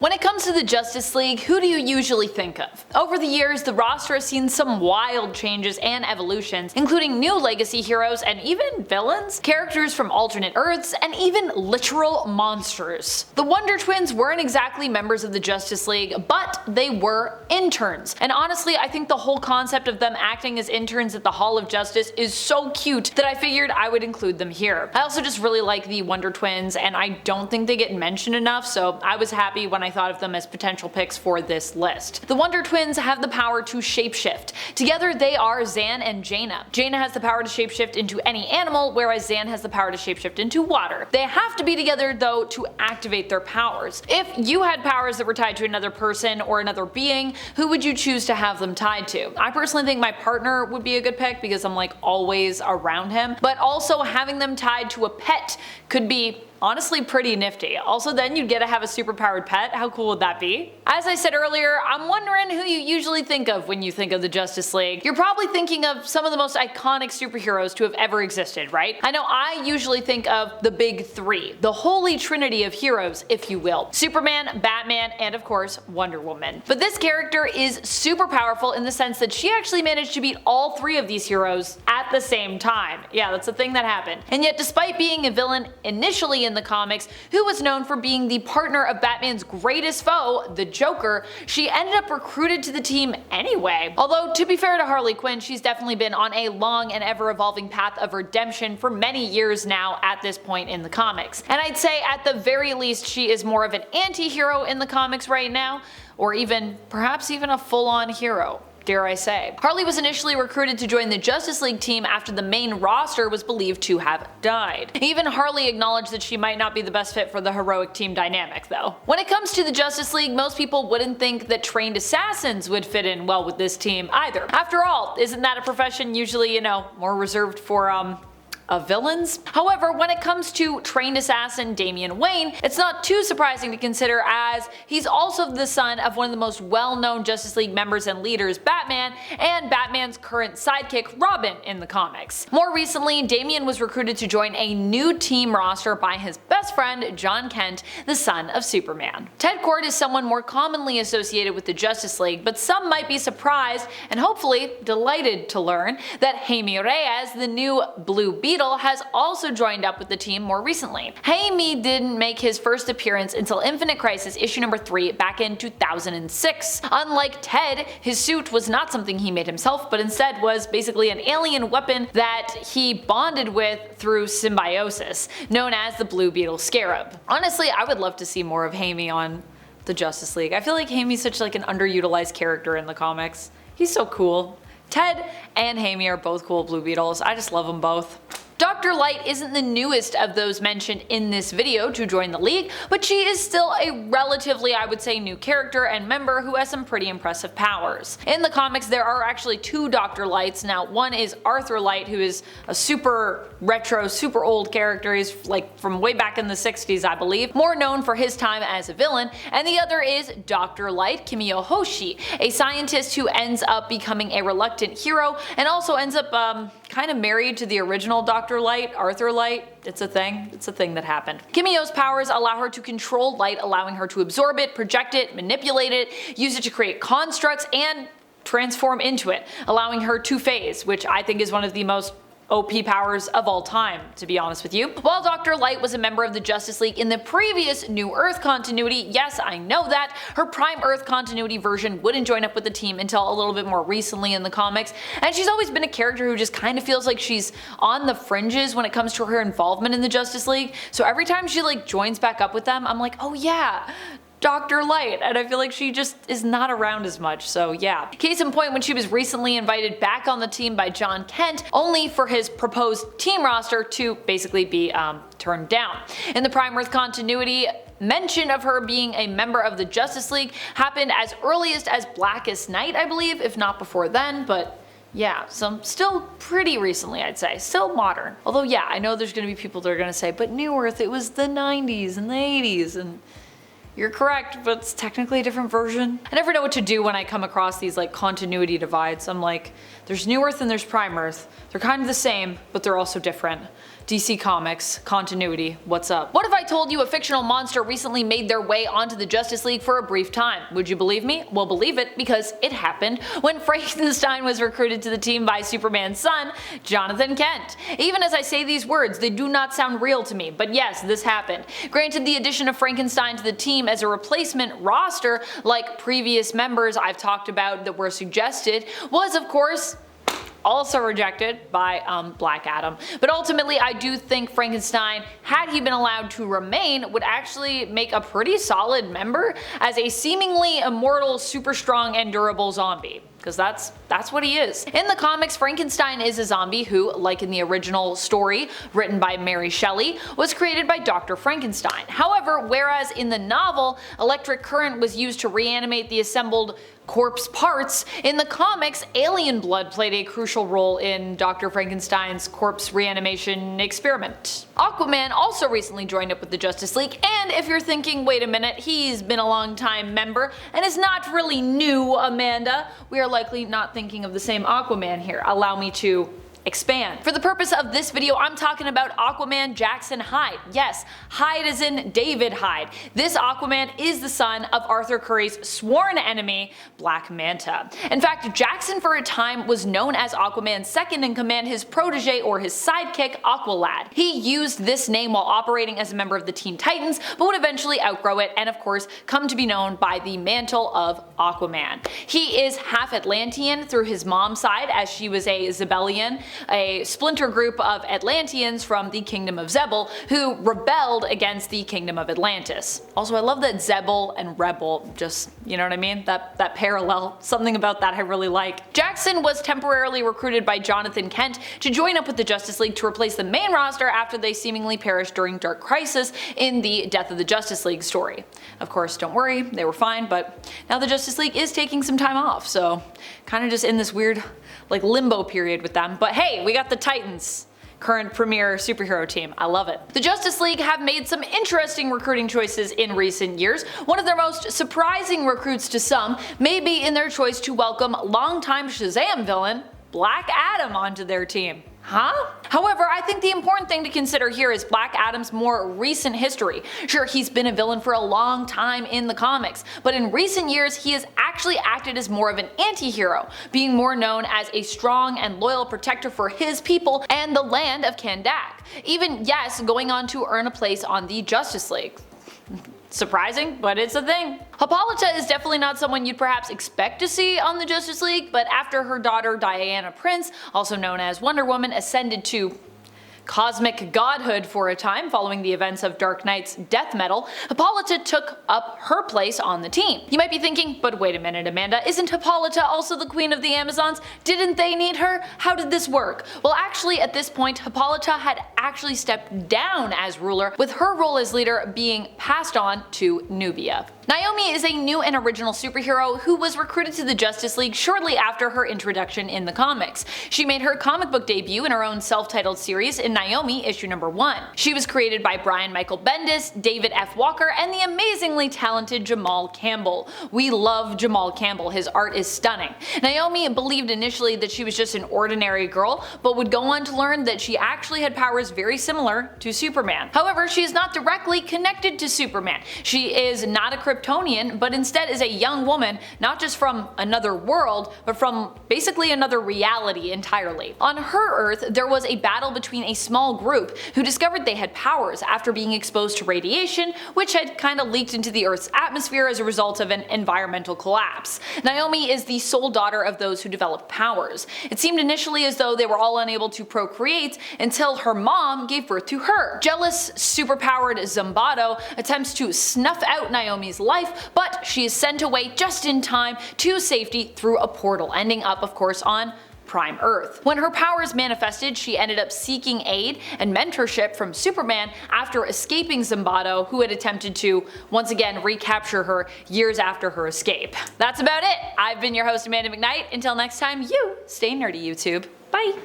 When it comes to the Justice League, who do you usually think of? Over the years, the roster has seen some wild changes and evolutions, including new legacy heroes and even villains, characters from alternate Earths, and even literal monsters. The Wonder Twins weren't exactly members of the Justice League, but they were interns. And honestly, I think the whole concept of them acting as interns at the Hall of Justice is so cute that I figured I would include them here. I also just really like the Wonder Twins, and I don't think they get mentioned enough, so I was happy when I thought of them as potential picks for this list. The Wonder Twins have the power to shapeshift. Together they are Zan and Jaina. Jaina has the power to shapeshift into any animal, whereas Zan has the power to shapeshift into water. They have to be together though to activate their powers. If you had powers that were tied to another person or another being, who would you choose to have them tied to? I personally think my partner would be a good pick because I'm like always around him, but also having them tied to a pet could be honestly pretty nifty. Also, then you'd get to have a superpowered pet. How cool would that be? As I said earlier, I'm wondering who you usually think of when you think of the Justice League. You're probably thinking of some of the most iconic superheroes to have ever existed, right? I know I usually think of the big three, the holy trinity of heroes, if you will. Superman, Batman, and of course, Wonder Woman. But this character is super powerful in the sense that she actually managed to beat all three of these heroes at the same time. Yeah, that's a thing that happened. And yet, despite being a villain initially in the comics, who was known for being the partner of Batman's greatest foe, the Joker, she ended up recruited to the team anyway. Although, to be fair to Harley Quinn, she's definitely been on a long and ever-evolving path of redemption for many years now at this point in the comics. And I'd say at the very least she is more of an anti-hero in the comics right now, or perhaps even a full-on hero, dare I say. Harley was initially recruited to join the Justice League team after the main roster was believed to have died. Even Harley acknowledged that she might not be the best fit for the heroic team dynamic though. When it comes to the Justice League, most people wouldn't think that trained assassins would fit in well with this team either. After all, isn't that a profession usually, more reserved for, villains? However, when it comes to trained assassin Damian Wayne, it's not too surprising to consider as he's also the son of one of the most well-known Justice League members and leaders, Batman, and Batman's current sidekick, Robin, in the comics. More recently, Damian was recruited to join a new team roster by his best friend, John Kent, the son of Superman. Ted Kord is someone more commonly associated with the Justice League, but some might be surprised and hopefully delighted to learn that Jaime Reyes, the new Blue Beetle, has also joined up with the team more recently. Jaime didn't make his first appearance until Infinite Crisis issue number 3 back in 2006. Unlike Ted, his suit was not something he made himself, but instead was basically an alien weapon that he bonded with through symbiosis, known as the Blue Beetle Scarab. Honestly, I would love to see more of Jaime on the Justice League. I feel like Jaime's such an underutilized character in the comics. He's so cool. Ted and Jaime are both cool Blue Beetles. I just love them both. Dr. Light isn't the newest of those mentioned in this video to join the league, but she is still a relatively, I would say, new character and member who has some pretty impressive powers. In the comics, there are actually two Dr. Lights. Now, one is Arthur Light, who is a super retro, super old character. He's like from way back in the 60s, I believe, more known for his time as a villain, and the other is Dr. Light Kimiyohoshi, a scientist who ends up becoming a reluctant hero and also ends up kind of married to the original Dr. Light, Arthur Light. It's a thing that happened. Kimio's powers allow her to control light, allowing her to absorb it, project it, manipulate it, use it to create constructs, and transform into it, allowing her to phase, which I think is one of the most OP powers of all time, to be honest with you. While Dr. Light was a member of the Justice League in the previous New Earth continuity, yes, I know that, her Prime Earth continuity version wouldn't join up with the team until a little bit more recently in the comics, and she's always been a character who just kind of feels like she's on the fringes when it comes to her involvement in the Justice League, so every time she joins back up with them, I'm like, oh yeah, Dr. Light, and I feel like she just is not around as much, so yeah. Case in point, when she was recently invited back on the team by John Kent, only for his proposed team roster to basically be turned down. In the Prime Earth continuity, mention of her being a member of the Justice League happened as earliest as Blackest Night, I believe, if not before then, but yeah, so still pretty recently, I'd say. Still modern. Although yeah, I know there's gonna be people that are gonna say, but New Earth, it was the 90s and the 80s, and you're correct, but it's technically a different version. I never know what to do when I come across these continuity divides. I'm like, there's New Earth and there's Prime Earth. They're kind of the same, but they're also different. DC Comics continuity, what's up? What if I told you a fictional monster recently made their way onto the Justice League for a brief time? Would you believe me? Well, believe it, because it happened when Frankenstein was recruited to the team by Superman's son, Jonathan Kent. Even as I say these words, they do not sound real to me, but yes, this happened. Granted, the addition of Frankenstein to the team as a replacement roster, like previous members I've talked about that were suggested, was of course also rejected by Black Adam. But ultimately, I do think Frankenstein, had he been allowed to remain, would actually make a pretty solid member as a seemingly immortal, super strong, and durable zombie. Because that's what he is. In the comics, Frankenstein is a zombie who, like in the original story written by Mary Shelley, was created by Dr. Frankenstein. However, whereas in the novel, electric current was used to reanimate the assembled corpse parts, in the comics, alien blood played a crucial role in Dr. Frankenstein's corpse reanimation experiment. Aquaman also recently joined up with the Justice League, and if you're thinking, wait a minute, he's been a long time member and is not really new, Amanda, we are likely not thinking of the same Aquaman here. Allow me to expand. For the purpose of this video, I'm talking about Aquaman Jackson Hyde. Yes, Hyde as in David Hyde. This Aquaman is the son of Arthur Curry's sworn enemy, Black Manta. In fact, Jackson for a time was known as Aquaman's second in command, his protege or his sidekick, Aqualad. He used this name while operating as a member of the Teen Titans, but would eventually outgrow it and of course come to be known by the mantle of Aquaman. He is half Atlantean through his mom's side, as she was a Zebellian, a splinter group of Atlanteans from the Kingdom of Zebel who rebelled against the Kingdom of Atlantis. Also, I love that Zebel and Rebel, just, you know what I mean? That parallel, something about that I really like. Jackson was temporarily recruited by Jonathan Kent to join up with the Justice League to replace the main roster after they seemingly perished during Dark Crisis in the Death of the Justice League story. Of course, don't worry, they were fine, but now the Justice League is taking some time off, so kind of just in this weird like limbo period with them. But hey, we got the Titans, current premier superhero team. I love it. The Justice League have made some interesting recruiting choices in recent years. One of their most surprising recruits to some may be in their choice to welcome longtime Shazam villain Black Adam onto their team. Huh? However, I think the important thing to consider here is Black Adam's more recent history. Sure, he's been a villain for a long time in the comics, but in recent years he has actually acted as more of an anti-hero, being more known as a strong and loyal protector for his people and the land of Kandak. Even, yes, going on to earn a place on the Justice League. Surprising, but it's a thing. Hippolyta is definitely not someone you'd perhaps expect to see on the Justice League, but after her daughter Diana Prince, also known as Wonder Woman, ascended to cosmic godhood for a time following the events of Dark Knight's death metal, Hippolyta took up her place on the team. You might be thinking, but wait a minute, Amanda, isn't Hippolyta also the queen of the Amazons? Didn't they need her? How did this work? Well, actually at this point, Hippolyta had actually stepped down as ruler, with her role as leader being passed on to Nubia. Naomi is a new and original superhero who was recruited to the Justice League shortly after her introduction in the comics. She made her comic book debut in her own self-titled series in Naomi issue number 1. She was created by Brian Michael Bendis, David F. Walker, and the amazingly talented Jamal Campbell. We love Jamal Campbell, his art is stunning. Naomi believed initially that she was just an ordinary girl, but would go on to learn that she actually had powers very similar to Superman. However, she is not directly connected to Superman. She is not a Kryptonian, but instead is a young woman, not just from another world, but from basically another reality entirely. On her Earth, there was a battle between a small group who discovered they had powers after being exposed to radiation, which had kind of leaked into the Earth's atmosphere as a result of an environmental collapse. Naomi is the sole daughter of those who developed powers. It seemed initially as though they were all unable to procreate until her mom gave birth to her. Jealous, superpowered Zambado attempts to snuff out Naomi's life, but she is sent away just in time to safety through a portal, ending up, of course, on Prime Earth. When her powers manifested, she ended up seeking aid and mentorship from Superman after escaping Zambado, who had attempted to once again recapture her years after her escape. That's about it. I've been your host, Amanda McKnight. Until next time, you stay nerdy, YouTube. Bye!